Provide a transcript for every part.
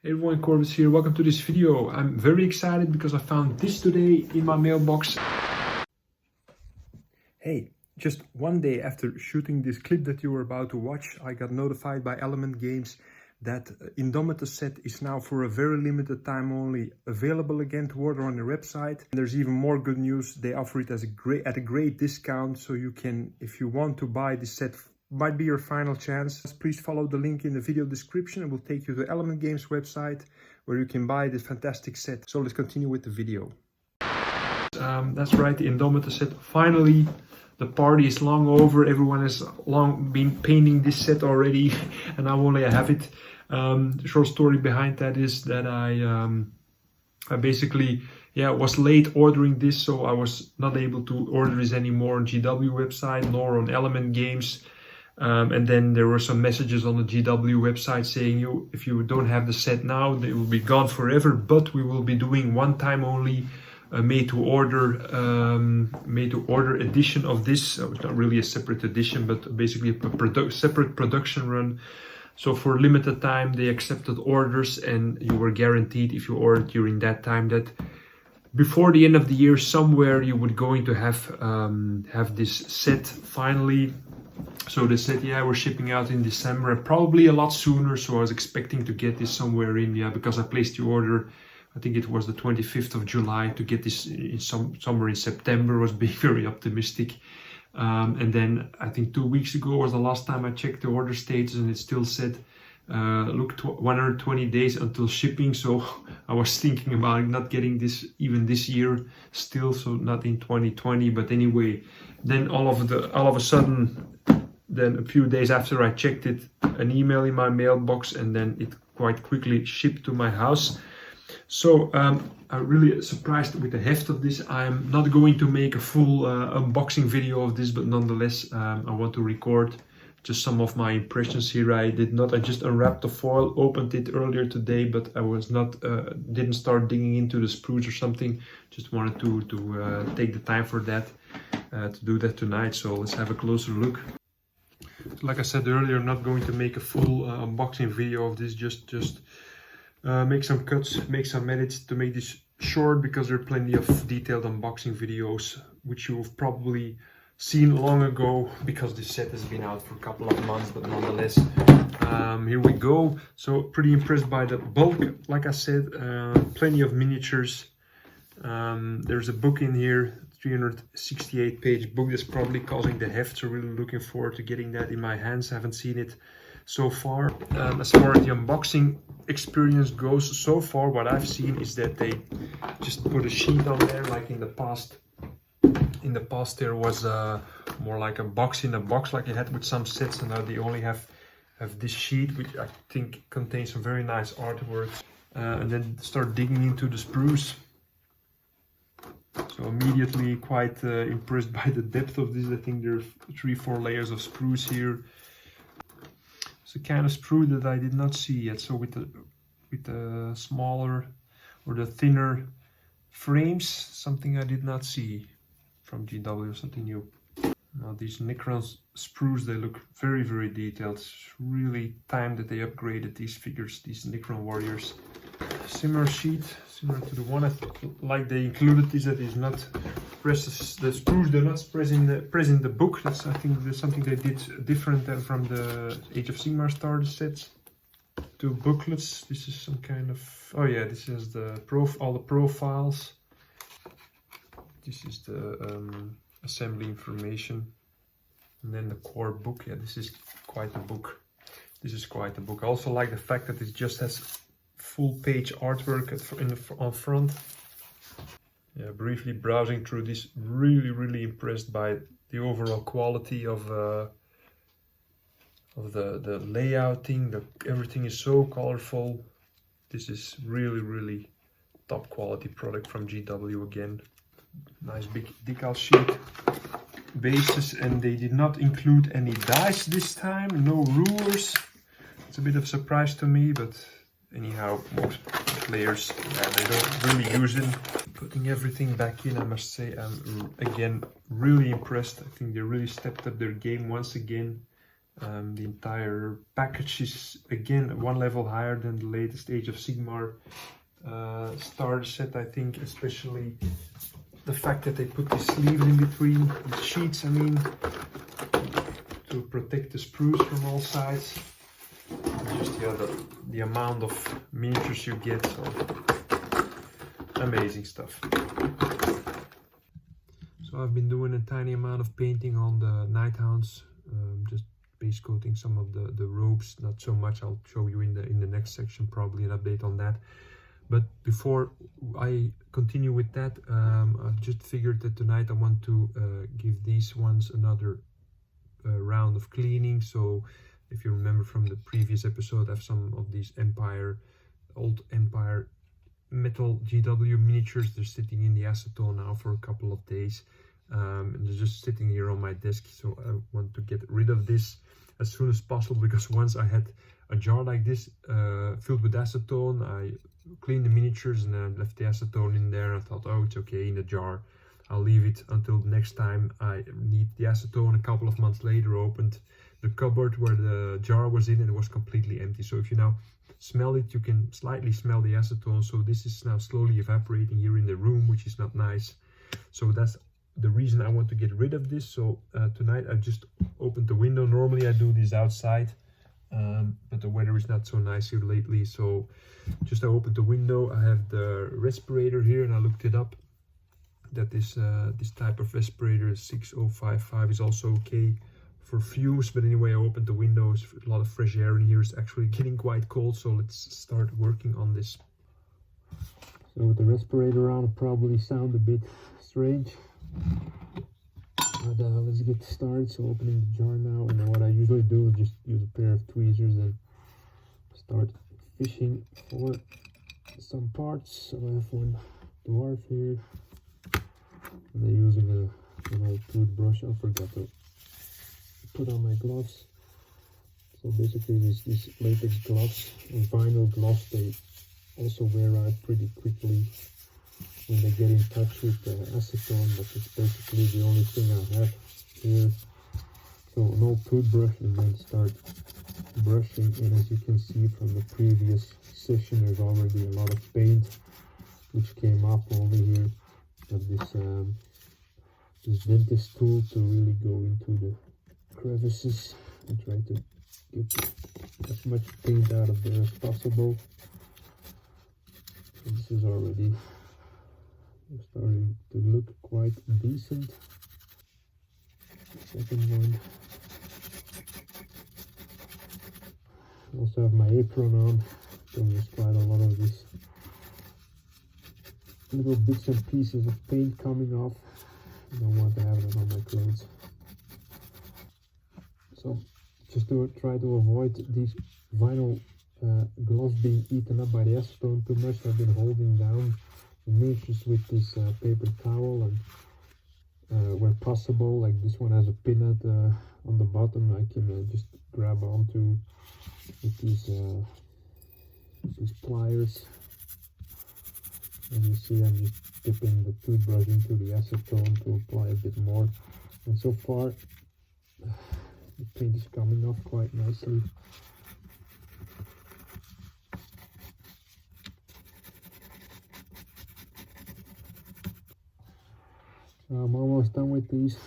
Hey everyone, Corvus here. Welcome to this video. I'm very excited because I found this today in my mailbox. Hey, just one day after shooting this clip that you were about to watch, I got notified by Element Games that Indomitus set is now for a very limited time only available again to order on their website. And there's even more good news. They offer it as at a great discount, so you can, if you want to buy this set, might be your final chance. Please follow the link in the video description. It will take you to Element Games website where you can buy this fantastic set. So let's continue with the video. That's right, the Indomitus set. Finally, the party is long over. Everyone has long been painting this set already and now only I have it. The short story behind that is that I basically was late ordering this, so I was not able to order this anymore on GW website nor on Element Games. And then there were some messages on the GW website saying if you don't have the set now, they will be gone forever, but we will be doing one time only made to order edition of this. So it's not really a separate edition, but basically a separate production run. So for limited time they accepted orders, and you were guaranteed, if you ordered during that time, that before the end of the year somewhere you would going to have this set finally. So they said, we're shipping out in December and probably a lot sooner. So I was expecting to get this somewhere in, because I placed the order, I think it was the 25th of July, to get this in somewhere in September. Was being very optimistic. And then I think 2 weeks ago was the last time I checked the order status, and it still said, 120 days until shipping. So I was thinking about not getting this even this year still, so not in 2020. But anyway, then all of a sudden, then a few days after I checked it, an email in my mailbox, and then it quite quickly shipped to my house. So I'm really surprised with the heft of this. I'm not going to make a full unboxing video of this, but nonetheless I want to record just some of my impressions here. I just unwrapped the foil, opened it earlier today, but I was not didn't start digging into the sprues or something. Just wanted to take the time for that, to do that tonight. So let's have a closer look. So like I said earlier, I'm not going to make a full unboxing video of this, just make some cuts, make some edits to make this short, because there are plenty of detailed unboxing videos which you've probably seen long ago, because this set has been out for a couple of months. But nonetheless, here we go. So pretty impressed by the bulk. Like I said, plenty of miniatures. There's a book in here, 368 page book. That's probably causing the heft, so really looking forward to getting that in my hands. I haven't seen it so far. As far as the unboxing experience goes, so far what I've seen is that they just put a sheet on there, like in the past. In the past there was more like a box in a box, like you had with some sets, and now they only have this sheet, which I think contains some very nice artwork. And then start digging into the sprues. So immediately quite impressed by the depth of this. I think there are 3-4 layers of sprues here. It's a kind of sprue that I did not see yet. So with the smaller or the thinner frames, something I did not see from GW, something new. Now these Necron sprues, they look very, very detailed. It's really time that they upgraded these figures, these Necron warriors. Similar sheet, similar to the one like they included is that is not presses, the sprues do not press in the book. That's, I think there's something they did different than from the Age of Sigmar starter sets. 2 booklets. This is some kind of, this is all the profiles. This is the assembly information, and then the core book. This is quite a book. I also like the fact that it just has full page artwork on front. Briefly browsing through this, really impressed by the overall quality of the layouting. Everything is so colorful. This is really top quality product from GW again. Nice big decal sheet, bases, and they did not include any dice this time, no rulers. It's a bit of a surprise to me, but anyhow, most players, they don't really use it. Putting everything back in, I must say, I'm again really impressed. I think they really stepped up their game once again. The entire package is again one level higher than the latest Age of Sigmar starter set, I think, especially the fact that they put the sleeves in between the sheets, I mean, to protect the sprues from all sides. Just the amount of miniatures you get, so amazing stuff. So I've been doing a tiny amount of painting on the Nighthounds, just base coating some of the ropes, not so much. I'll show you in the next section probably an update on that. But before I continue with that, I just figured that tonight I want to give these ones another round of cleaning. So if you remember from the previous episode, I have some of these old Empire metal GW miniatures. They're sitting in the acetone now for a couple of days, and they're just sitting here on my desk. So I want to get rid of this as soon as possible, because once I had a jar like this filled with acetone, I cleaned the miniatures and then left the acetone in there. I thought, oh, it's okay in a jar, I'll leave it until the next time I need the acetone. A couple of months later, opened the cupboard where the jar was in and it was completely empty. So if you now smell it, you can slightly smell the acetone. So this is now slowly evaporating here in the room, which is not nice. So that's the reason I want to get rid of this. So tonight I just opened the window. Normally I do this outside, but the weather is not so nice here lately. So just I opened the window. I have the respirator here, and I looked it up that this type of respirator 6055 is also okay for fumes. But anyway, I opened the windows, a lot of fresh air in here. It's actually getting quite cold, so let's start working on this. So with the respirator on, it'll probably sound a bit strange, but let's get started. So opening the jar now, and then what I usually do is just use a pair of tweezers and start fishing for some parts. So I have one dwarf here, and I'm using an old toothbrush. I forgot to put on my gloves. So basically these latex gloves and vinyl gloves, they also wear out pretty quickly when they get in touch with the acetone, but it's basically the only thing I have here. So an old toothbrush, and then start brushing. And as you can see from the previous session, there's already a lot of paint which came up over here. Of this dentist tool to really go into the crevices and try to get as much paint out of there as possible. So this is already starting to look quite decent. Second one. I also have my apron on, so there's quite a lot of these little bits and pieces of paint coming off. I don't want to have it on my clothes. So just to try to avoid these vinyl gloves being eaten up by the acetone too much, I've been holding down the miniatures with this paper towel, and where possible, like this one has a pin on the bottom, I can just grab onto with these pliers. As you see, I'm just dipping the toothbrush into the acetone to apply a bit more, and so far the paint is coming off quite nicely. So I'm almost done with these.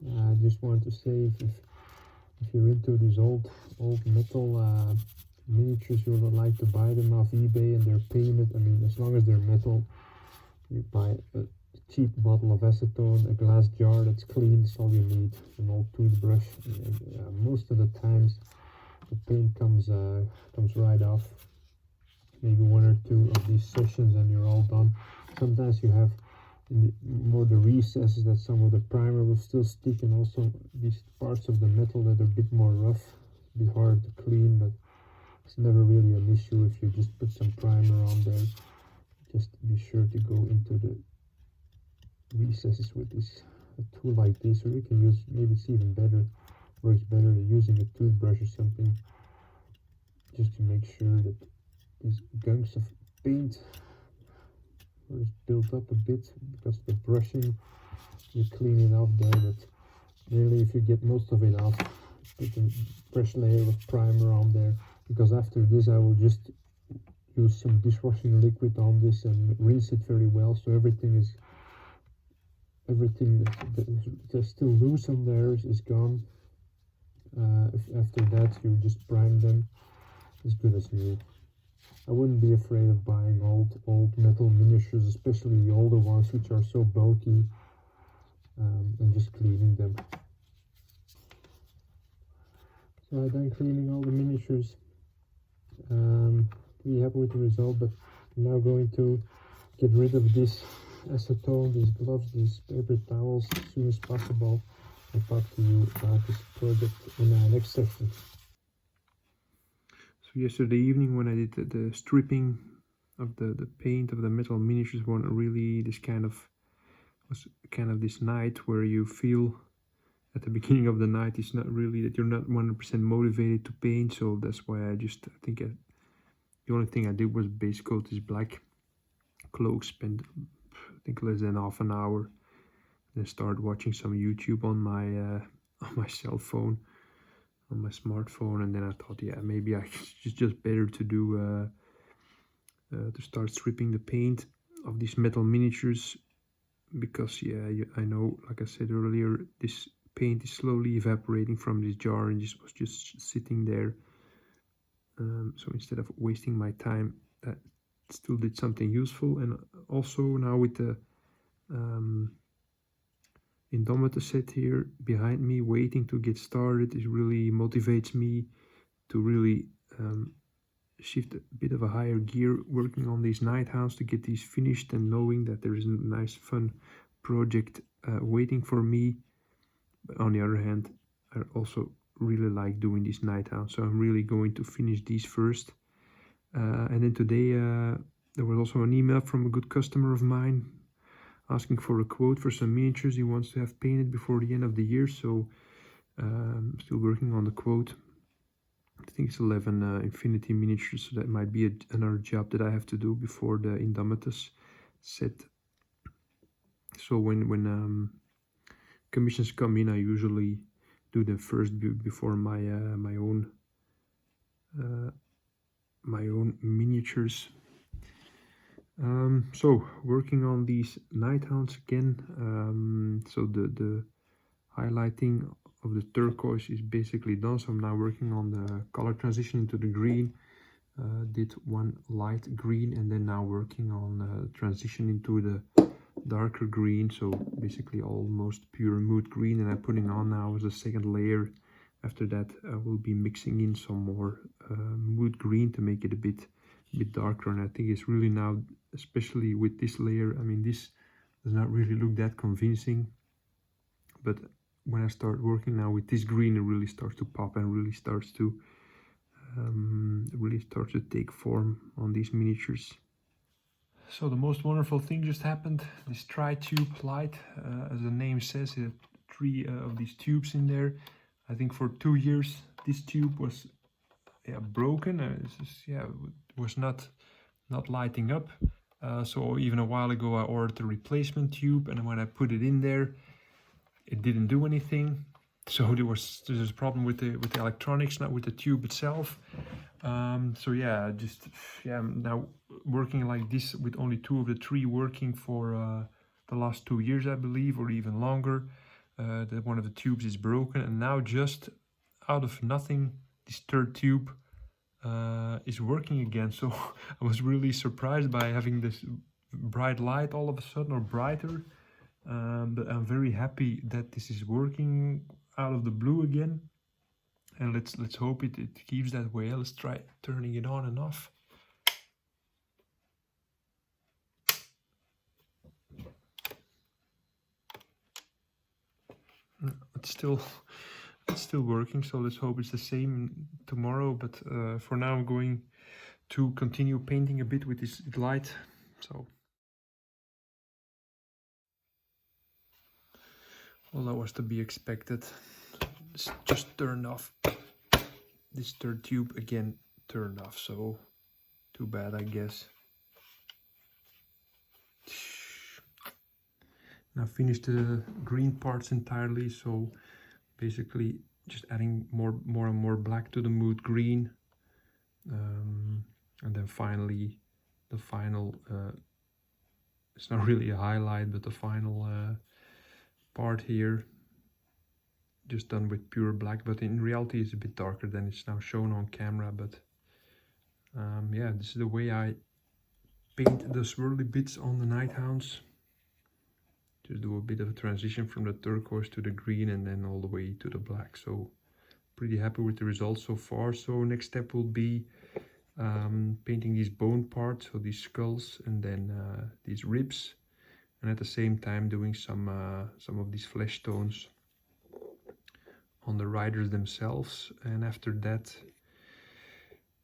I just want to say, if you're into these old metal miniatures, you would like to buy them off eBay and they're painted. I mean, as long as they're metal, you buy a cheap bottle of acetone, a glass jar that's clean, that's all you need, an old toothbrush, and most of the times the paint comes right off. Maybe one or two of these sessions and you're all done. Sometimes you have in the recesses that some of the primer will still stick, and also these parts of the metal that are a bit more rough, a bit hard to clean, but it's never really an issue if you just put some primer on there. Just be sure to go into the recesses with a tool like this, or you can use, maybe it's even better, works better using a toothbrush or something, just to make sure that these gunks of paint is built up a bit, because the brushing, you clean it off there, but really if you get most of it off, put a fresh layer of primer on there, because after this I will just use some dishwashing liquid on this and rinse it very well, so everything that's still loose on there is gone. After that you just prime them as good as new. I wouldn't be afraid of buying old metal miniatures, especially the older ones which are so bulky, and just cleaning them. So I'm done cleaning all the miniatures. Pretty happy with the result, but I'm now going to get rid of this acetone, these gloves, these paper towels as soon as possible. I'll talk to you about this project in our next session. So yesterday evening when I did the stripping of the paint of the metal miniatures, one really was kind of this night where you feel at the beginning of the night it's not really that you're not 100% motivated to paint. So that's why I think the only thing I did was base coat this black cloak, spent I think less than half an hour, then start watching some YouTube on my cell phone, on my smartphone, and then I thought, yeah, maybe it's just better to do to start stripping the paint of these metal miniatures, because yeah, I know, like I said earlier, this paint is slowly evaporating from this jar and this was just sitting there. So instead of wasting my time, that still did something useful. And also now with the Indomitus set here behind me waiting to get started, it really motivates me to really shift a bit of a higher gear working on these Nighthounds to get these finished, and knowing that there is a nice fun project waiting for me. But on the other hand, I also really like doing these Nighthounds, so I'm really going to finish these first. And then today there was also an email from a good customer of mine asking for a quote for some miniatures he wants to have painted before the end of the year, so still working on the quote. I think it's 11 Infinity miniatures, so that might be another job that I have to do before the Indomitus set. So when commissions come in, I usually do them first before my own miniatures. So working on these Nighthounds again. So the highlighting of the turquoise is basically done, so I'm now working on the color transition into the green. Did one light green and then now working on transition into the darker green, so basically almost pure mood green, and I'm putting on now as a second layer. After that I will be mixing in some more mood green to make it a bit darker, and I think it's really now, especially with this layer, I mean this does not really look that convincing, but when I start working now with this green, it really starts to pop and really starts to take form on these miniatures. So the most wonderful thing just happened. This tri-tube light, as the name says, it had 3 of these tubes in there. I think for 2 years this tube was broken. It was not lighting up. So even a while ago I ordered a replacement tube, and when I put it in there, it didn't do anything. So there's a problem with the electronics, not with the tube itself. So yeah, now working like this with only 2 of the 3 working for the last 2 years, I believe, or even longer. That one of the tubes is broken, and now just out of nothing, this 3rd tube is working again. So I was really surprised by having this bright light all of a sudden, or brighter. But I'm very happy that this is working out of the blue again, and let's hope it keeps that way. Let's try turning it on and off. It's still working, so let's hope it's the same tomorrow. But for now I'm going to continue painting a bit with this light. So well, that was to be expected. It's just turned off. This 3rd tube again turned off, so too bad, I guess. Now finished the green parts entirely, so basically just adding more and more black to the mood green, and then finally the final, it's not really a highlight, but the final part here, just done with pure black, but in reality it's a bit darker than it's now shown on camera. But yeah, this is the way I paint the swirly bits on the Nighthounds. Just do a bit of a transition from the turquoise to the green and then all the way to the black. So pretty happy with the results so far. So next step will be painting these bone parts, so these skulls, and then these ribs, and at the same time doing some of these flesh tones on the riders themselves. And after that,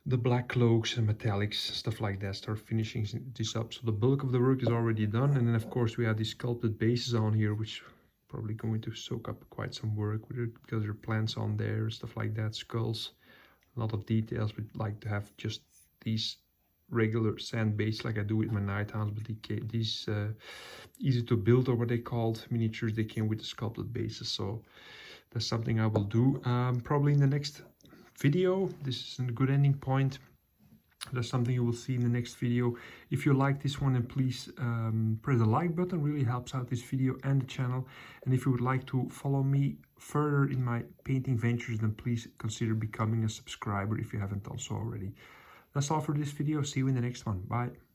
the black cloaks and metallics, stuff like that, start finishing this up. So the bulk of the work is already done, and then of course we have these sculpted bases on here, which probably going to soak up quite some work with it, because there are plants on there, stuff like that, skulls, a lot of details. We'd like to have just these regular sand base like I do with my Nighthounds, but these easy to build, or what they called miniatures, they came with the sculpted bases. So that's something I will do probably in the next video. This is a good ending point. That's something you will see in the next video. If you like this one, then please press the like button, really helps out this video and the channel. And if you would like to follow me further in my painting ventures, then please consider becoming a subscriber if you haven't done so already. That's all for this video. See you in the next one. Bye.